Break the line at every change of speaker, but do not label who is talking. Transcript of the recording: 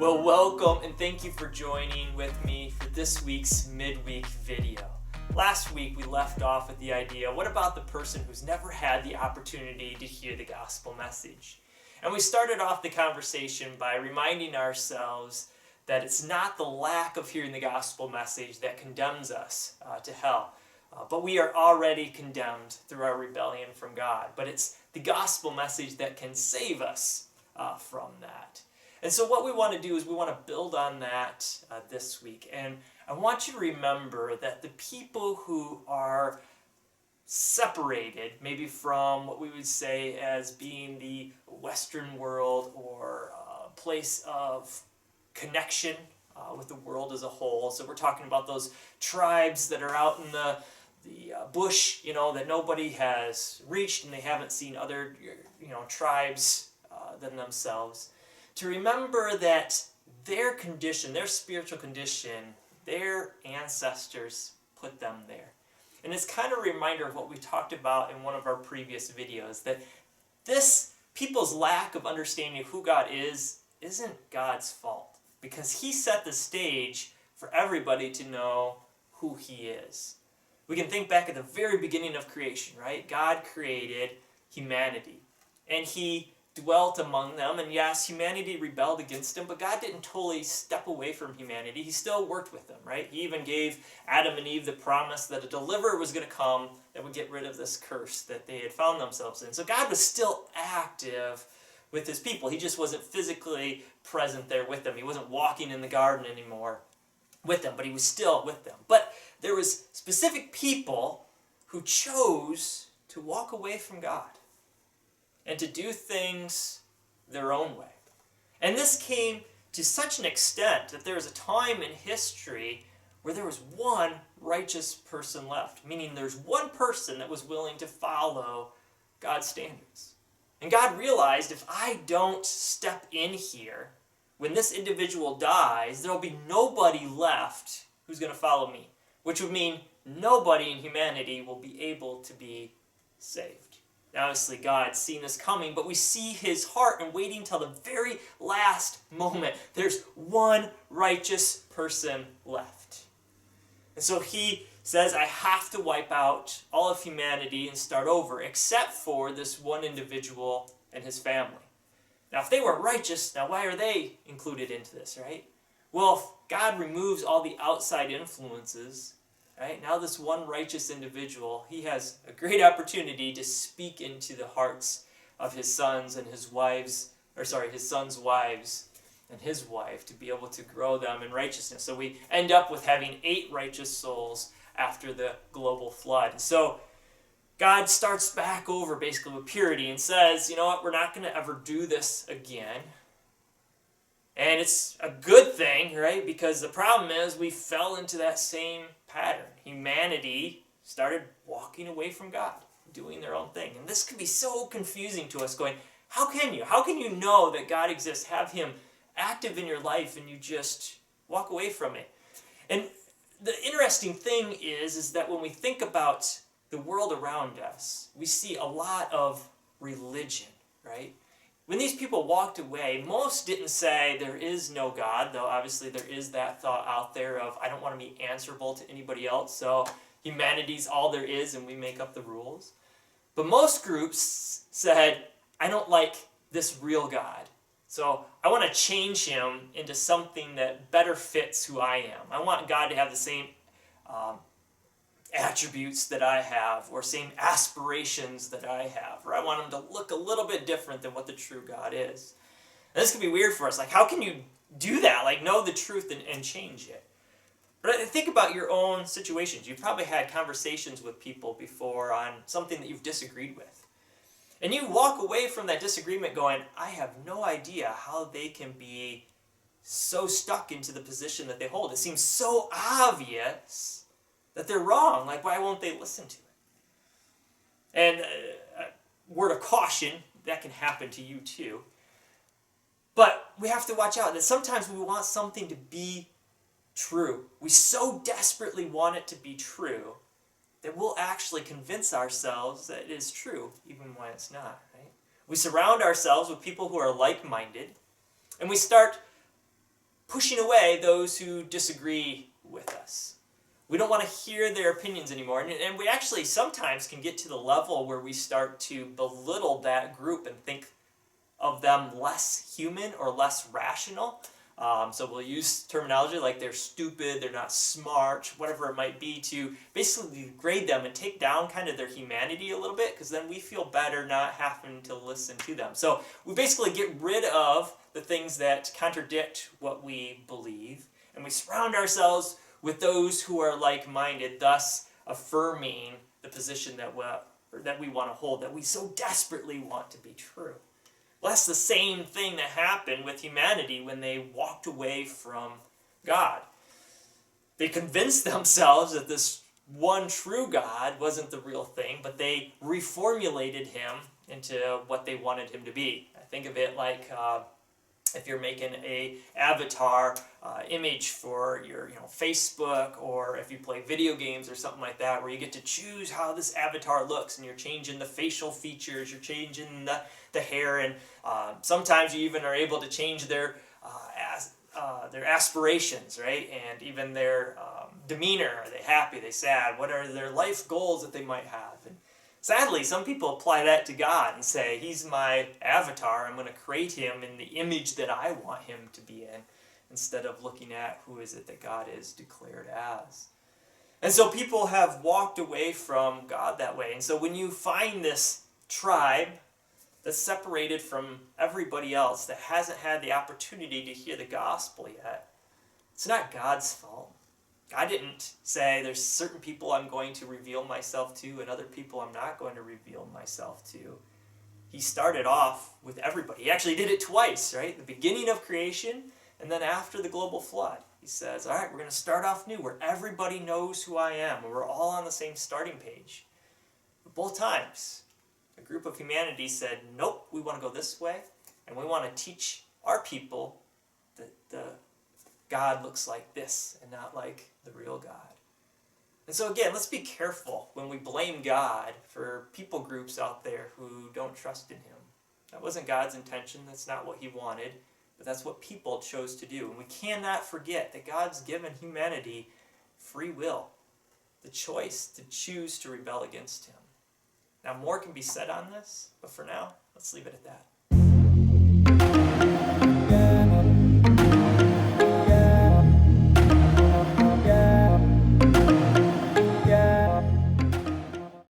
Well, welcome and thank you for joining with me for this week's midweek video. Last week we left off with the idea, what about the person who's never had the opportunity to hear the gospel message? And we started off the conversation by reminding ourselves that it's not the lack of hearing the gospel message that condemns us to hell, but we are already condemned through our rebellion from God. But it's the gospel message that can save us from that. And so what we want to do is we want to build on that this week. And I want you to remember that the people who are separated, maybe from what we would say as being the Western world or a place of connection with the world as a whole. So we're talking about those tribes that are out in the bush, that nobody has reached and they haven't seen other, tribes than themselves. To remember that their condition, their spiritual condition, their ancestors put them there. And it's kind of a reminder of what we talked about in one of our previous videos, that this people's lack of understanding of who God is isn't God's fault, because He set the stage for everybody to know who He is. We can think back at the very beginning of creation, right? God created humanity, and He dwelt among them, and yes, humanity rebelled against Him, but God didn't totally step away from humanity. He still worked with them, right? He even gave Adam and Eve the promise that a deliverer was going to come that would get rid of this curse that they had found themselves in. So God was still active with His people. He just wasn't physically present there with them. He wasn't walking in the garden anymore with them, but He was still with them. But there was specific people who chose to walk away from God and to do things their own way. And this came to such an extent that there was a time in history where there was one righteous person left, meaning there's one person that was willing to follow God's standards. And God realized, if I don't step in here, when this individual dies, there will be nobody left who's going to follow me, which would mean nobody in humanity will be able to be saved. Now, obviously, God's seen this coming, but we see His heart and waiting till the very last moment. There's one righteous person left. And so He says, I have to wipe out all of humanity and start over, except for this one individual and his family. Now, if they weren't righteous, now why are they included into this, right? Well, if God removes all the outside influences, right, now this one righteous individual, he has a great opportunity to speak into the hearts of his sons and his wives, his sons' wives and his wife, to be able to grow them in righteousness. So we end up with having 8 righteous souls after the global flood. So God starts back over basically with purity and says, you know what, we're not going to ever do this again. And it's a good thing, right? Because the problem is we fell into that same pattern. Humanity started walking away from God, doing their own thing. And this can be so confusing to us, going, how can you? How can you know that God exists, have Him active in your life, and you just walk away from it? And the interesting thing is that when we think about the world around us, we see a lot of religion, right? When these people walked away, most didn't say there is no God, though obviously there is that thought out there of I don't want to be answerable to anybody else, so humanity's all there is and we make up the rules. But most groups said, I don't like this real God, so I want to change Him into something that better fits who I am. I want God to have the same attributes that I have, or same aspirations that I have, or I want Him to look a little bit different than what the true God is. And this can be weird for us. Like, how can you do that? Like, know the truth and change it? But think about your own situations. You've probably had conversations with people before on something that you've disagreed with. And you walk away from that disagreement going, I have no idea how they can be so stuck into the position that they hold. It seems so obvious that they're wrong. Like, why won't they listen to it? And a word of caution, that can happen to you too. But we have to watch out that sometimes we want something to be true. We so desperately want it to be true that we'll actually convince ourselves that it is true, even when it's not, right? We surround ourselves with people who are like-minded, and we start pushing away those who disagree with us. We don't want to hear their opinions anymore. And we actually sometimes can get to the level where we start to belittle that group and think of them less human or less rational. So we'll use terminology like they're stupid, they're not smart, whatever it might be, to basically degrade them and take down kind of their humanity a little bit, because then we feel better not having to listen to them. So we basically get rid of the things that contradict what we believe, and we surround ourselves with those who are like-minded, thus affirming the position that we want to hold, that we so desperately want to be true. Well, that's the same thing that happened with humanity when they walked away from God. They convinced themselves that this one true God wasn't the real thing, but they reformulated him into what they wanted him to be. I think of it like if you're making a avatar image for your Facebook, or if you play video games or something like that, where you get to choose how this avatar looks, and you're changing the facial features, you're changing the hair, and sometimes you even are able to change their aspirations, right? And even their demeanor. Are they happy? Are they sad? What are their life goals that they might have? And sadly, some people apply that to God and say, he's my avatar, I'm going to create him in the image that I want him to be in, instead of looking at who is it that God is declared as. And so people have walked away from God that way. And so when you find this tribe that's separated from everybody else, that hasn't had the opportunity to hear the gospel yet, it's not God's fault. God didn't say there's certain people I'm going to reveal myself to and other people I'm not going to reveal myself to. He started off with everybody. He actually did it twice, right? The beginning of creation and then after the global flood. He says, all right, we're going to start off new where everybody knows who I am, where we're all on the same starting page. But both times, a group of humanity said, nope, we want to go this way, and we want to teach our people that the God looks like this and not like the real God. And so again, let's be careful when we blame God for people groups out there who don't trust in him. That wasn't God's intention. That's not what he wanted. But that's what people chose to do. And we cannot forget that God's given humanity free will, the choice to choose to rebel against him. Now, more can be said on this, but for now, let's leave it at that.